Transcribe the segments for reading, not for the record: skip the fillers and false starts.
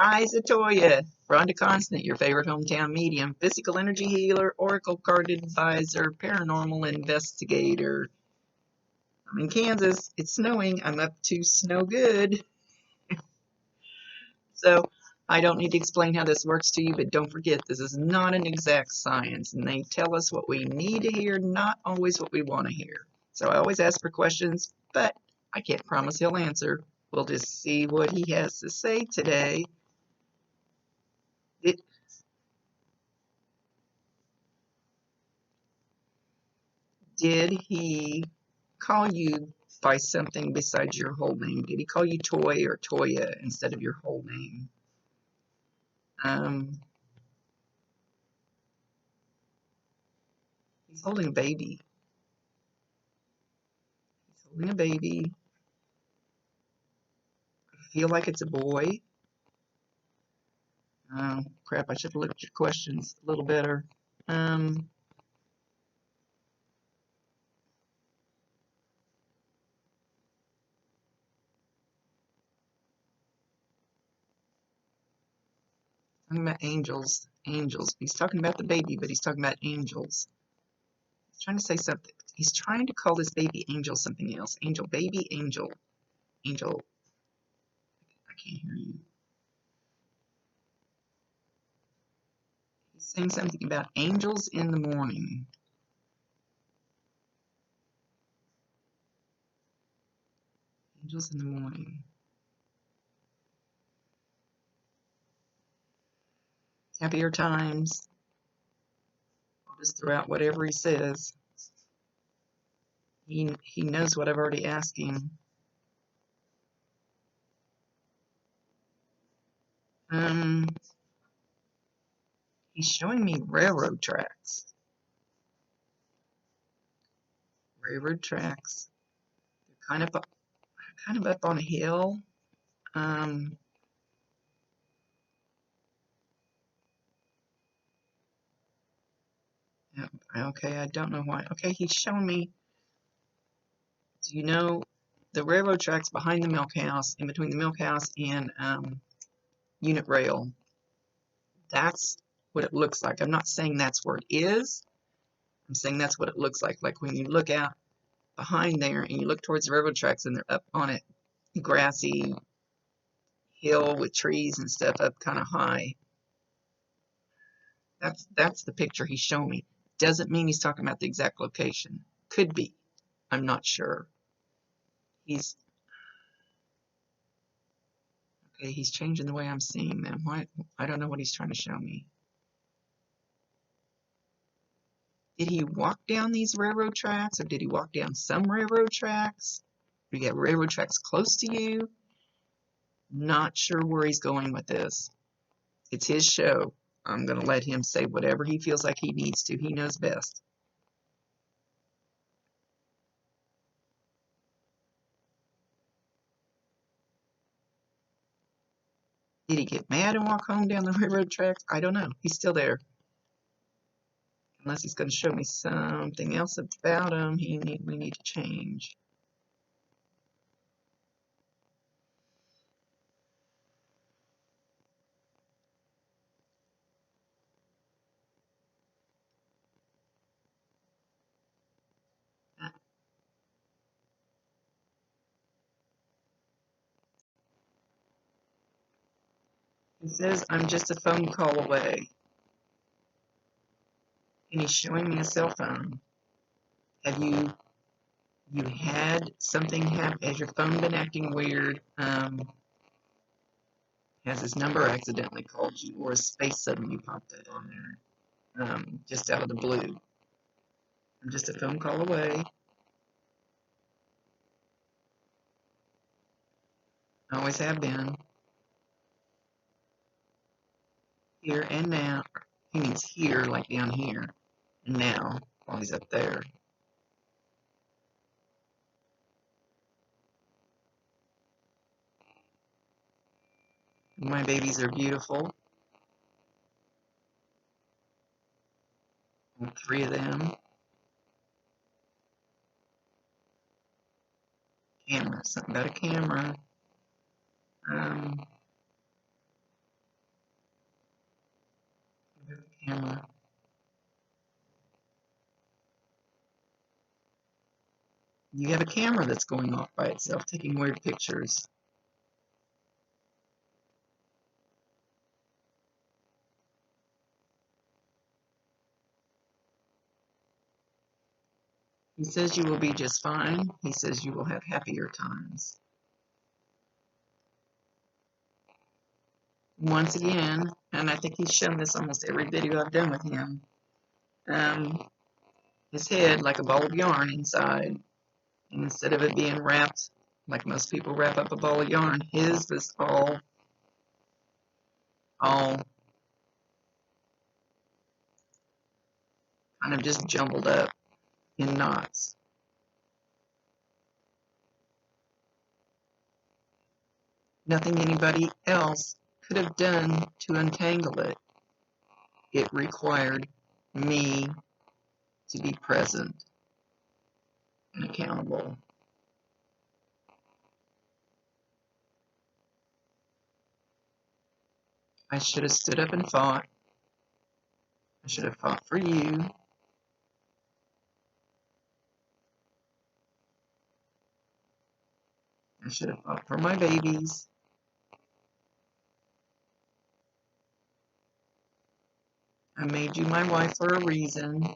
Hi, Satoya. Rhonda Constant, your favorite hometown medium, physical energy healer, oracle card advisor, paranormal investigator. I'm in Kansas. It's snowing. I'm up to snow good. So I don't need to explain how this works to you, but don't forget this is not an exact science, and they tell us what we need to hear, not always what we want to hear. So I always ask for questions, but I can't promise he'll answer. We'll just see what he has to say today. It, did he call you by something besides your whole name? Did he call you Toy or Toya instead of your whole name? Um, he's holding a baby. He's holding a baby. I feel like it's a boy. Oh, crap, I should have looked at your questions a little better. Um, talking about angels. Angels. He's talking about the baby, but he's talking about angels. He's trying to say something. He's trying to call this baby angel something else. Angel, baby, angel. Angel. I can't hear you. He's saying something about angels in the morning. Angels in the morning. Happier times. I'll just throw out whatever he says. He knows what I've already asked him. Um, he's showing me railroad tracks. Railroad tracks. They're kind of up on a hill. Um, yeah, okay, I don't know why. Okay, he's showing me. Do you know the railroad tracks behind the milk house, in between the milk house and unit rail? That's what it looks like. I'm not saying that's where it is. I'm saying that's what it looks like. Like when you look out behind there and you look towards the railroad tracks and they're up on a grassy hill with trees and stuff up kind of high. That's the picture he's showing me. Doesn't mean he's talking about the exact location. Could be. I'm not sure. He's okay. He's changing the way I'm seeing them. Why? I don't know what he's trying to show me. Did he walk down these railroad tracks, or did he walk down some railroad tracks? Do you get railroad tracks close to you? Not sure where he's going with this. It's his show. I'm going to let him say whatever he feels like he needs to. He knows best. Did he get mad and walk home down the railroad tracks? I don't know. He's still there. Unless he's going to show me something else about him we need to change. He says, I'm just a phone call away. And he's showing me a cell phone. Have you had something happen? Has your phone been acting weird? Has his number accidentally called you, or a space suddenly popped up on there, just out of the blue? I'm just a phone call away. I always have been. Here and now. He means here, like down here, and now, while he's up there. My babies are beautiful. All three of them. Camera. Something about a camera. Um, camera. You have a camera that's going off by itself, taking weird pictures. He says you will be just fine. He says you will have happier times. Once again, and I think he's shown this almost every video I've done with him, his head like a ball of yarn inside. And instead of it being wrapped like most people wrap up a ball of yarn, his was all kind of just jumbled up in knots. Nothing anybody else could have done to untangle it. It required me to be present and accountable. I should have stood up and fought. I should have fought for you. I should have fought for my babies. I made you my wife for a reason.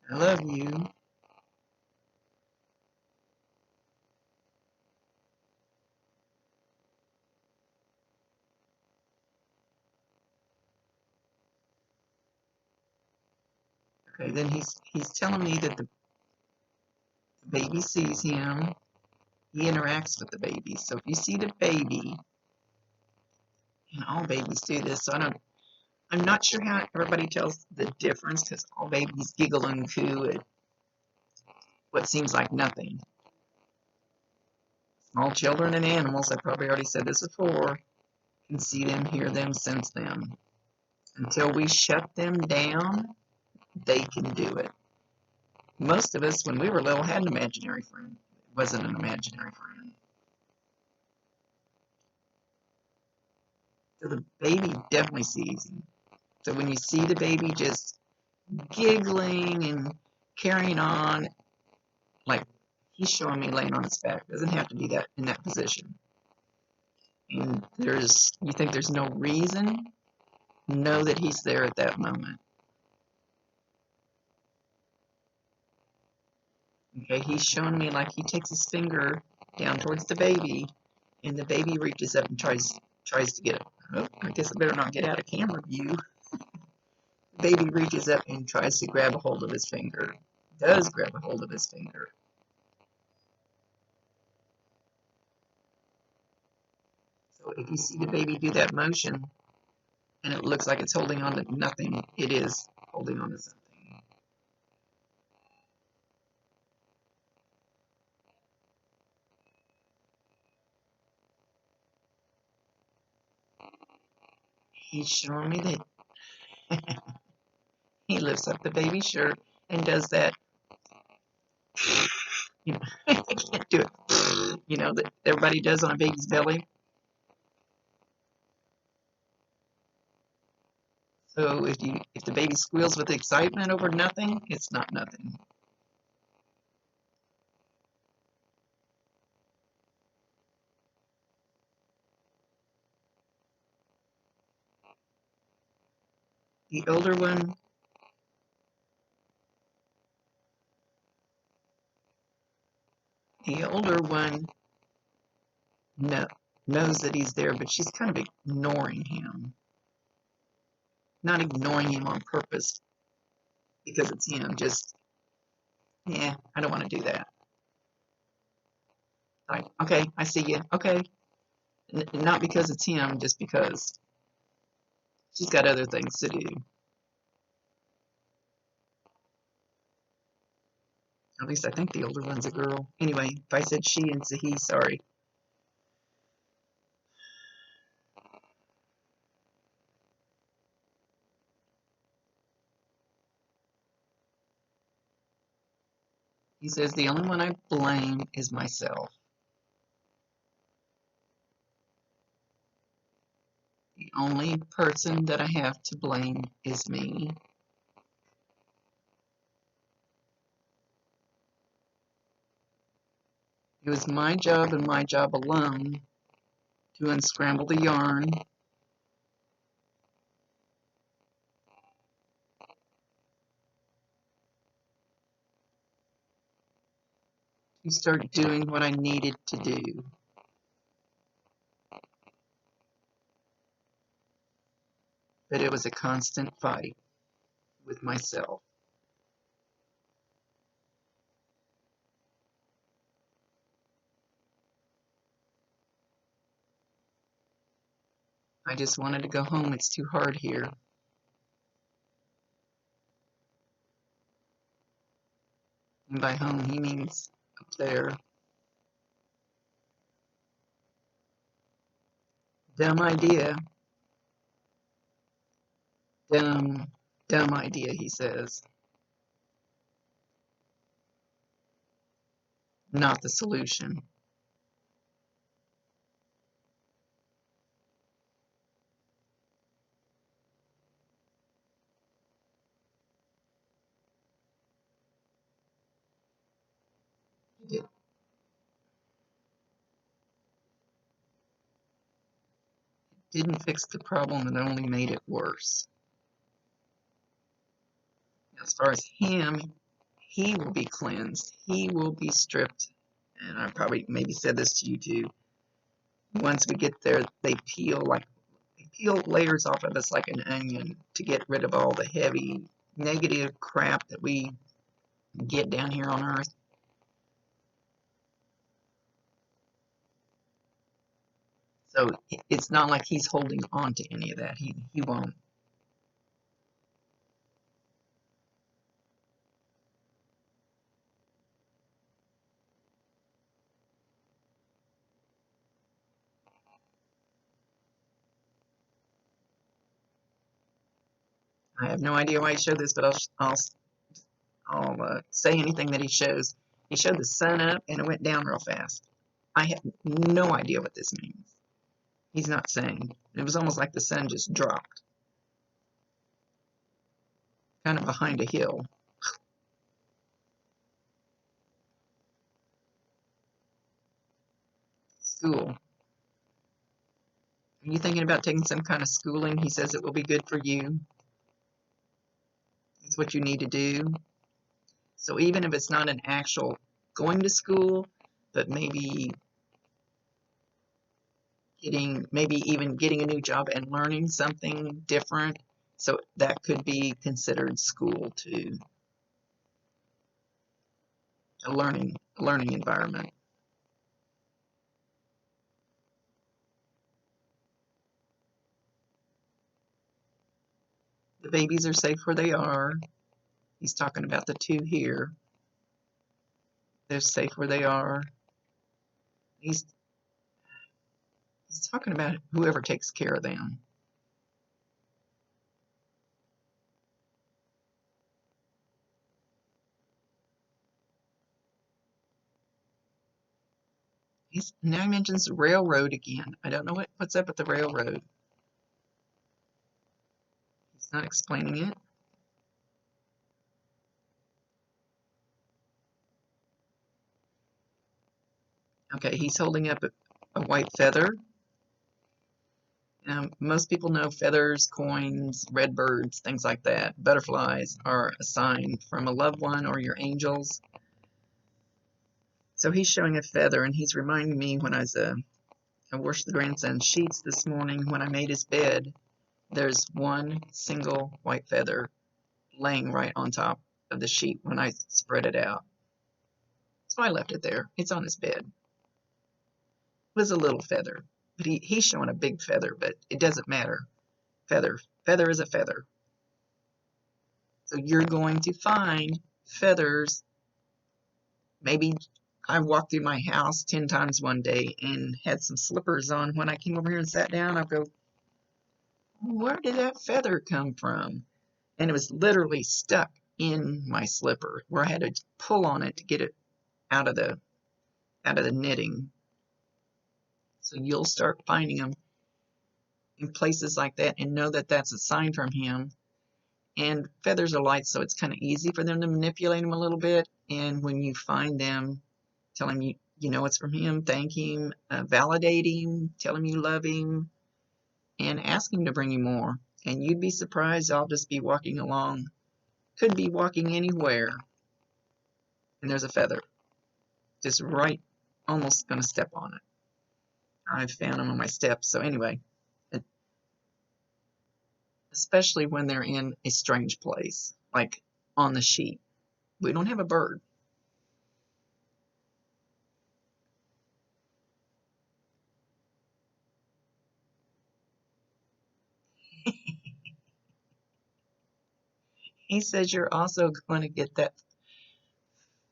I love you. Okay, then he's telling me that the baby sees him. He interacts with the baby. So if you see the baby, and all babies do this, so I'm not sure how everybody tells the difference, because all babies giggle and coo at what seems like nothing. Small children and animals, I probably already said this before, can see them, hear them, sense them. Until we shut them down, they can do it. Most of us, when we were little, had an imaginary friend. It wasn't an imaginary friend. So the baby definitely sees him. So when you see the baby just giggling and carrying on, like he's showing me laying on his back, doesn't have to be that in that position. And you think there's no reason, know that he's there at that moment. Okay, he's showing me like he takes his finger down towards the baby, and the baby reaches up and tries to get it. Oh, I guess I better not get out of camera view. The baby reaches up and tries to grab a hold of his finger. Does grab a hold of his finger. So if you see the baby do that motion, and it looks like it's holding on to nothing, it is holding on to something. He's showing me that he lifts up the baby's shirt and does that. You know, I can't do it. You know, that everybody does on a baby's belly. So if the baby squeals with excitement over nothing, it's not nothing. The older one knows that he's there, but she's kind of ignoring him. Not ignoring him on purpose because it's him, just, yeah, I don't want to do that. Like, okay, I see you. Okay. Not because it's him, just because she's got other things to do. At least I think the older one's a girl. Anyway, if I said she and said he, sorry. He says the only one I blame is myself. only person that I have to blame is me. It was my job and my job alone to unscramble the yarn. To start doing what I needed to do. But it was a constant fight with myself. I just wanted to go home. It's too hard here. And by home, he means up there. Dumb idea. Dumb idea, he says. Not the solution. It didn't fix the problem, it only made it worse. As far as him, he will be cleansed. He will be stripped. And I probably maybe said this to you too. Once we get there, they peel layers off of us like an onion to get rid of all the heavy negative crap that we get down here on earth. So it's not like he's holding on to any of that. He won't. I have no idea why he showed this, but I'll say anything that he shows. He showed the sun up and it went down real fast. I have no idea what this means. He's not saying. It was almost like the sun just dropped. Kind of behind a hill. School. Are you thinking about taking some kind of schooling? He says it will be good for you. It's what you need to do. So even if it's not an actual going to school, but maybe even getting a new job and learning something different, so that could be considered school too. A learning environment. The babies are safe where they are. He's talking about the two here. They're safe where they are. He's talking about whoever takes care of them. Now he mentions the railroad again. I don't know what's up with the railroad. He's not explaining it. Okay, he's holding up a white feather. Most people know feathers, coins, red birds, things like that. Butterflies are a sign from a loved one or your angels. So he's showing a feather, and he's reminding me when I washed the grandson's sheets this morning when I made his bed. There's one single white feather laying right on top of the sheet when I spread it out. So I left it there. It's on his bed. It was a little feather, but he's showing a big feather, but it doesn't matter. Feather is a feather. So you're going to find feathers. Maybe I walked through my house 10 times one day and had some slippers on. When I came over here and sat down, I'll go, where did that feather come from? And it was literally stuck in my slipper where I had to pull on it to get it out of the knitting. So you'll start finding them. in places like that and know that that's a sign from him. And feathers are light, so it's kind of easy for them to manipulate him a little bit. And when you find them, tell him you know it's from him, thank him, validate him, tell him you love him, and ask him to bring you more. And you'd be surprised, I'll just be walking along, could be walking anywhere, and there's a feather, just right, almost going to step on it. I've found them on my steps. So anyway, especially when they're in a strange place, like on the sheet. We don't have a bird. He says you're also going to get that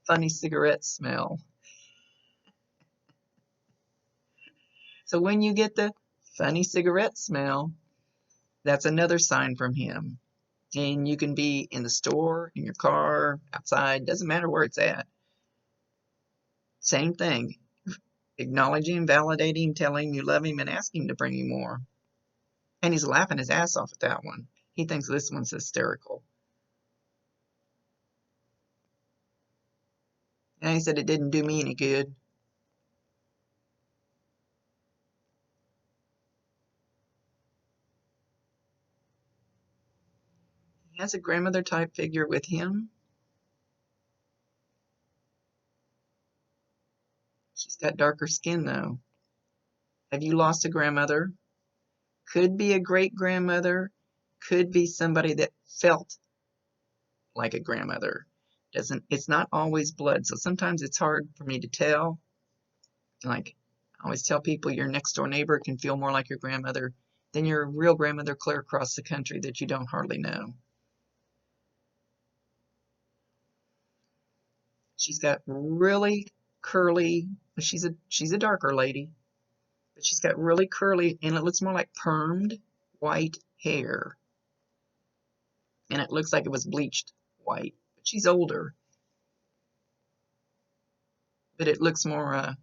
funny cigarette smell. So when you get the funny cigarette smell, that's another sign from him. And you can be in the store, in your car, outside, doesn't matter where it's at. Same thing. Acknowledge him, validate him, tell him you love him, and ask him to bring you more. And he's laughing his ass off at that one. He thinks this one's hysterical. And he said it didn't do me any good. He has a grandmother type figure with him. She's got darker skin though. Have you lost a grandmother? Could be a great grandmother, could be somebody that felt like a grandmother. It's not always blood, so sometimes it's hard for me to tell. Like I always tell people, your next door neighbor can feel more like your grandmother than your real grandmother clear across the country that you don't hardly know. She's got really curly, she's a darker lady, but she's got really curly, and it looks more like permed white hair. And it looks like it was bleached white. But she's older. But it looks more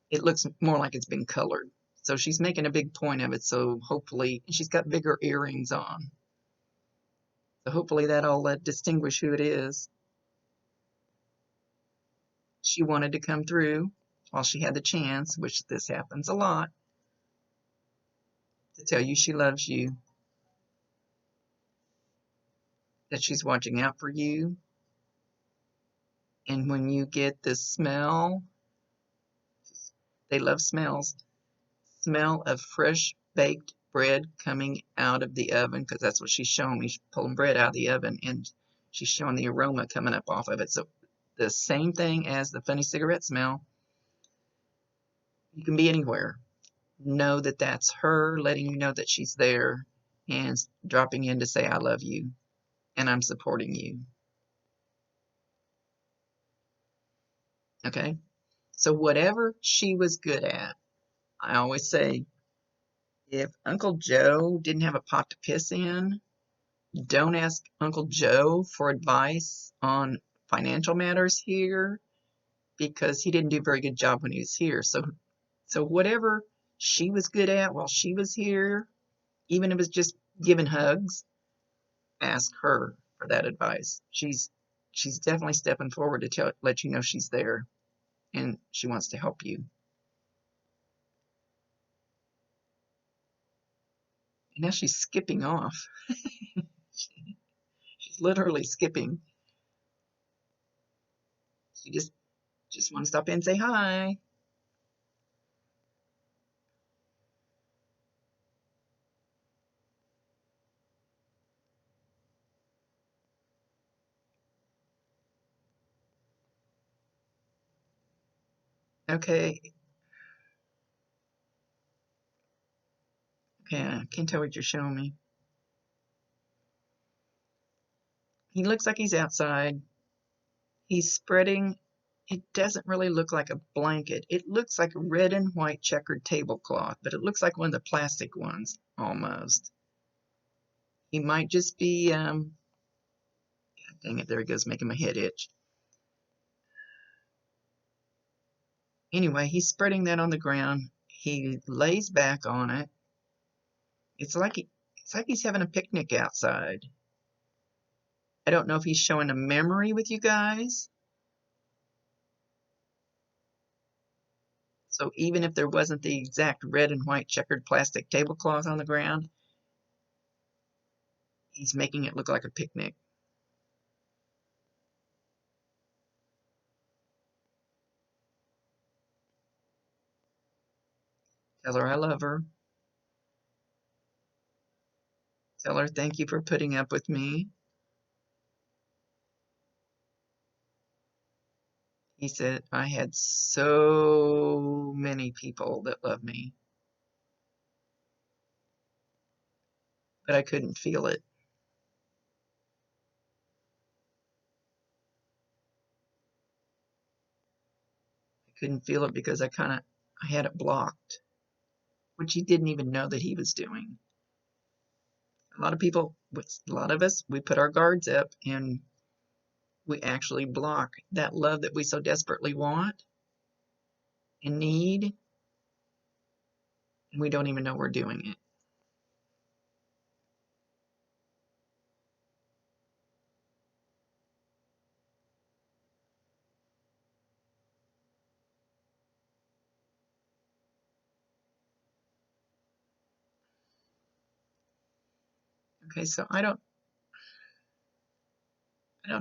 like it's been colored. So she's making a big point of it. So hopefully, and she's got bigger earrings on. So hopefully that'll distinguish who it is. She wanted to come through while she had the chance, which this happens a lot, to tell you she loves you, that she's watching out for you. And when you get the smell, they love smells, smell of fresh baked bread coming out of the oven, because that's what she's showing me. She's pulling bread out of the oven, and she's showing the aroma coming up off of it. So the same thing as the funny cigarette smell. You can be anywhere. Know that that's her letting you know that she's there and dropping in to say, I love you and I'm supporting you. Okay? So whatever she was good at, I always say, if Uncle Joe didn't have a pot to piss in, don't ask Uncle Joe for advice on financial matters here, because he didn't do a very good job when he was here. So whatever she was good at while she was here, even if it's just giving hugs, ask her for that advice. She's definitely stepping forward to let you know she's there and she wants to help you. And now she's skipping off. She's literally skipping. She just want to stop in and say hi. Okay. Okay, I can't tell what you're showing me. He looks like he's outside. He's spreading. It doesn't really look like a blanket. It looks like a red and white checkered tablecloth, but it looks like one of the plastic ones almost. He might just be, God dang it, there he goes, making my head itch. Anyway, he's spreading that on the ground. He lays back on it, It's like he's having a picnic outside. I don't know if he's showing a memory with you guys. So even if there wasn't the exact red and white checkered plastic tablecloth on the ground, he's making it look like a picnic. Tell her I love her. Tell her thank you for putting up with me. He said, I had so many people that love me, but I couldn't feel it. I couldn't feel it because I had it blocked, which he didn't even know that he was doing. A lot of people, a lot of us, we put our guards up and we actually block that love that we so desperately want and need, and we don't even know we're doing it. Okay, so I don't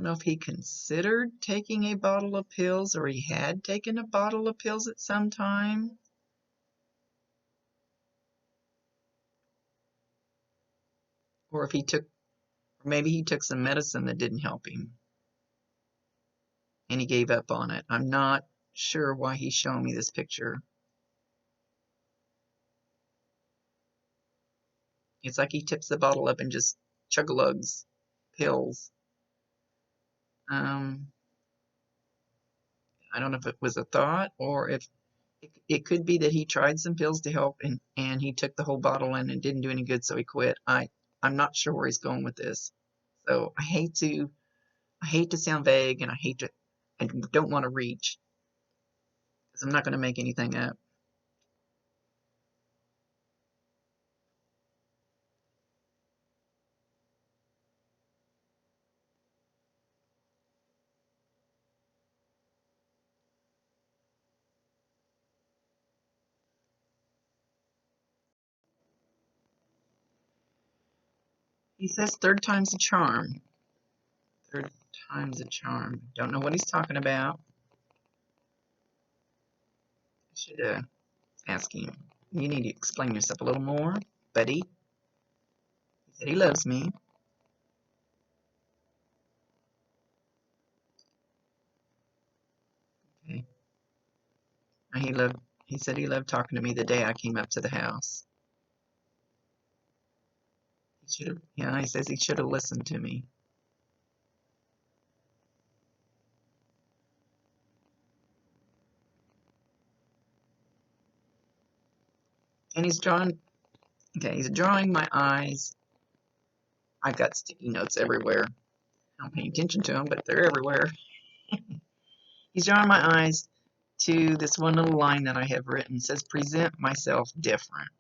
know if he considered taking a bottle of pills or he had taken a bottle of pills at some time. Or if he took, or maybe he took some medicine that didn't help him and he gave up on it. I'm not sure why he's showing me this picture. It's like he tips the bottle up and just chug-a-lugs pills. I don't know if it was a thought or if it could be that he tried some pills to help and he took the whole bottle in and didn't do any good, so he quit. I'm not sure where he's going with this. So I hate to sound vague and I don't want to reach because I'm not going to make anything up. He says third time's a charm. Third time's a charm. Don't know what he's talking about. I should ask him. You need to explain yourself a little more, buddy. He said he loves me. Okay. And he said he loved talking to me the day I came up to the house. He says he should have listened to me. And he's drawing my eyes. I've got sticky notes everywhere. I don't pay attention to them, but they're everywhere. He's drawing my eyes to this one little line that I have written. It says, present myself different.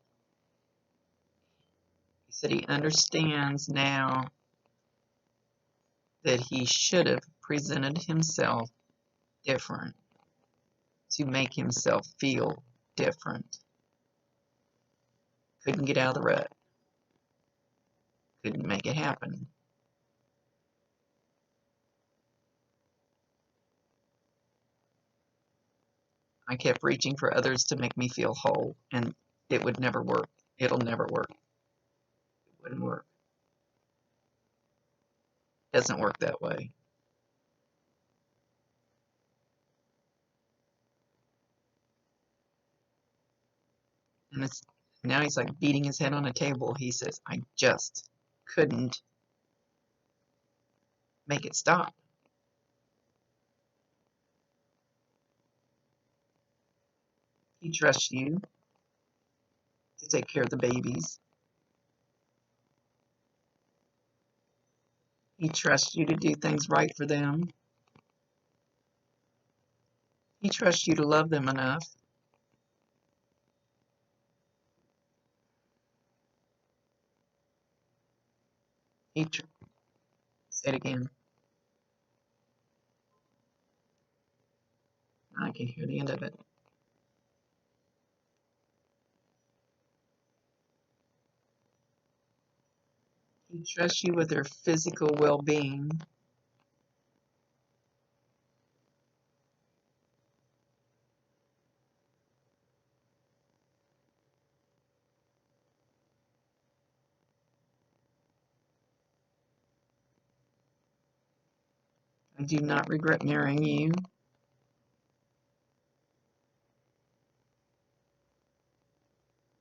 He said he understands now that he should have presented himself different to make himself feel different. Couldn't get out of the rut. Couldn't make it happen. I kept reaching for others to make me feel whole, and it would never work. It'll never work. It wouldn't work. It doesn't work that way. And now he's like beating his head on a table. He says, I just couldn't make it stop. He trusts you to take care of the babies. He trusts you to do things right for them. He trusts you to love them enough. Say it again. I can hear the end of it. He trusts you with their physical well-being. I do not regret marrying you.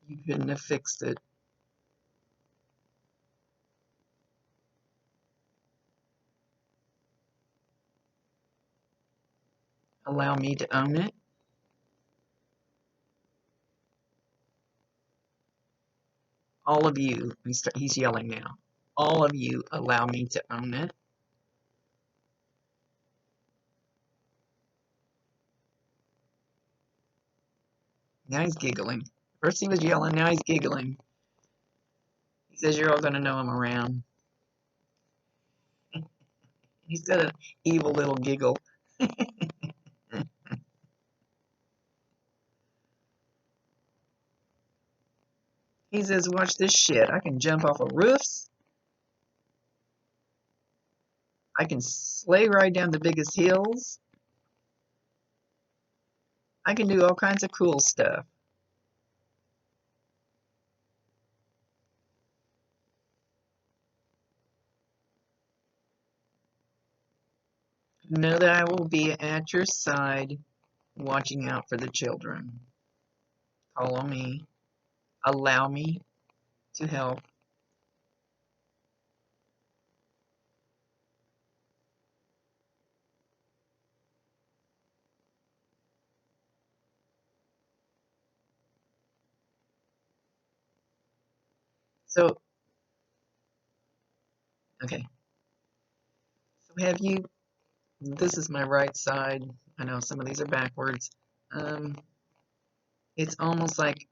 You couldn't have fixed it. Allow me to own it. All of you, he's yelling now. All of you allow me to own it. Now he's giggling. First he was yelling, now he's giggling. He says you're all going to know I'm around. He's got an evil little giggle. He says, watch this shit. I can jump off of roofs. I can sleigh ride down the biggest hills. I can do all kinds of cool stuff. Know that I will be at your side, watching out for the children. Call on me. Allow me to help. So, okay. So have you, this is my right side. I know some of these are backwards. It's almost like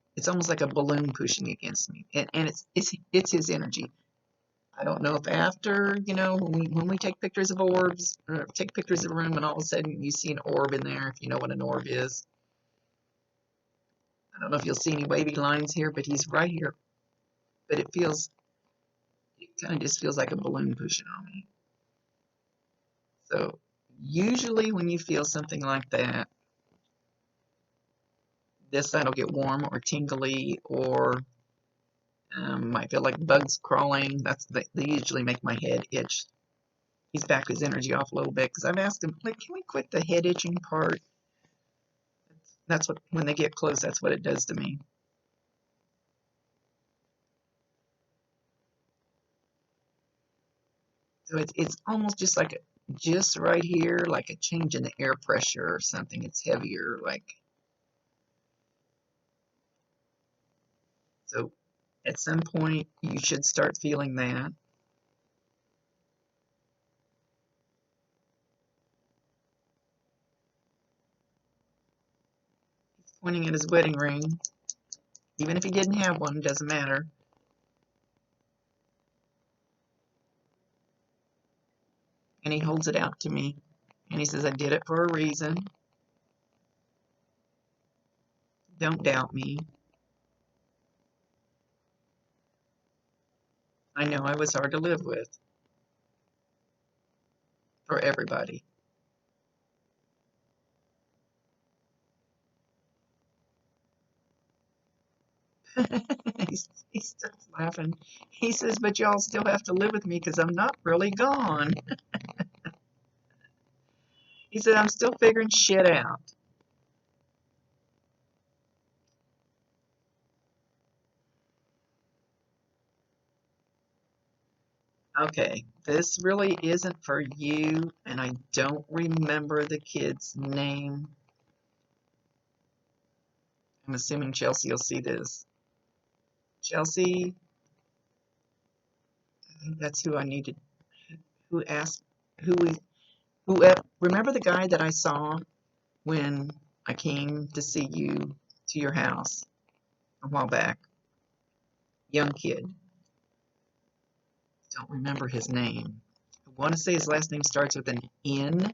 a balloon pushing against me, and it's his energy. I don't know if after, when we take pictures of orbs, or take pictures of a room, and all of a sudden you see an orb in there, if you know what an orb is. I don't know if you'll see any wavy lines here, but he's right here. But it kind of just feels like a balloon pushing on me. So usually when you feel something like that, this side will get warm or tingly, or might feel like bugs crawling. They usually make my head itch. He's backed his energy off a little bit because I've asked him, like, can we quit the head itching part? That's what, when they get close, that's what it does to me. So it's almost just like just right here, like a change in the air pressure or something. It's heavier, like. So at some point, you should start feeling that. He's pointing at his wedding ring. Even if he didn't have one, it doesn't matter. And he holds it out to me. And he says, I did it for a reason. Don't doubt me. I know I was hard to live with. For everybody. He starts laughing. He says, but y'all still have to live with me because I'm not really gone. He said, I'm still figuring shit out. Okay, this really isn't for you, and I don't remember the kid's name. I'm assuming Chelsea will see this. Chelsea, I think that's who I needed. Who asked, remember the guy that I saw when I came to see you to your house a while back? Young kid. Don't remember his name. I want to say his last name starts with an N,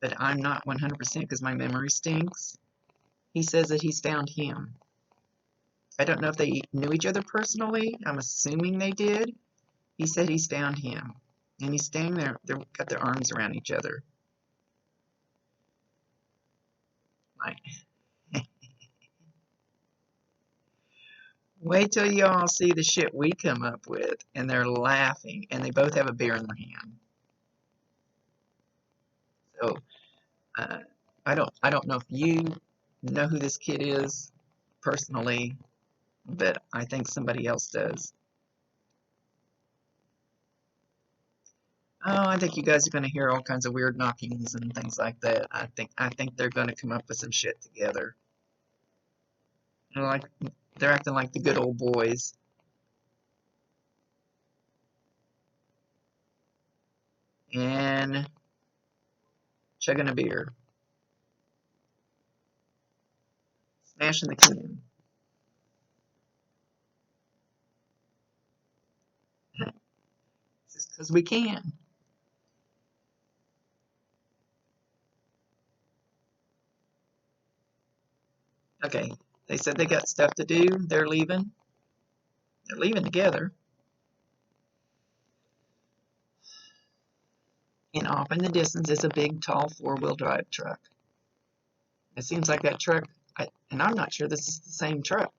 but I'm not 100% because my memory stinks. He says that he's found him. I don't know if they knew each other personally. I'm assuming they did. He said he's found him. And he's standing there. They've got their arms around each other. Like, wait till y'all see the shit we come up with. And they're laughing. And they both have a beer in their hand. So, I don't know if you know who this kid is personally, but I think somebody else does. Oh, I think you guys are going to hear all kinds of weird knockings and things like that. I think they're going to come up with some shit together. You know, like they're acting like the good old boys. And chugging a beer. Smashing the can. Just because we can. Okay, they said they got stuff to do. They're leaving. They're leaving together. And off in the distance is a big, tall, four-wheel drive truck. It seems like that truck, and I'm not sure this is the same truck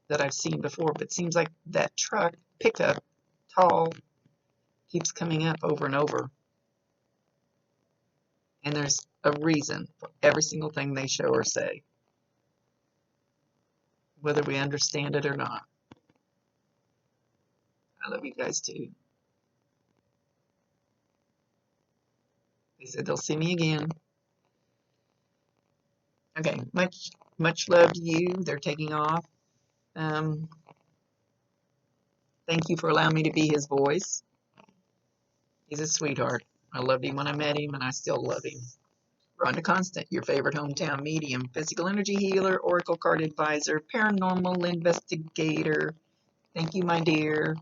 that I've seen before, but it seems like that truck, pickup, tall, keeps coming up over and over. And there's a reason for every single thing they show or say, whether we understand it or not. I love you guys too. They said they'll see me again. Okay, much love to you. They're taking off. Thank you for allowing me to be his voice. He's a sweetheart. I loved him when I met him, and I still love him. Rhonda Constant, your favorite hometown medium, physical energy healer, oracle card advisor, paranormal investigator. Thank you, my dear.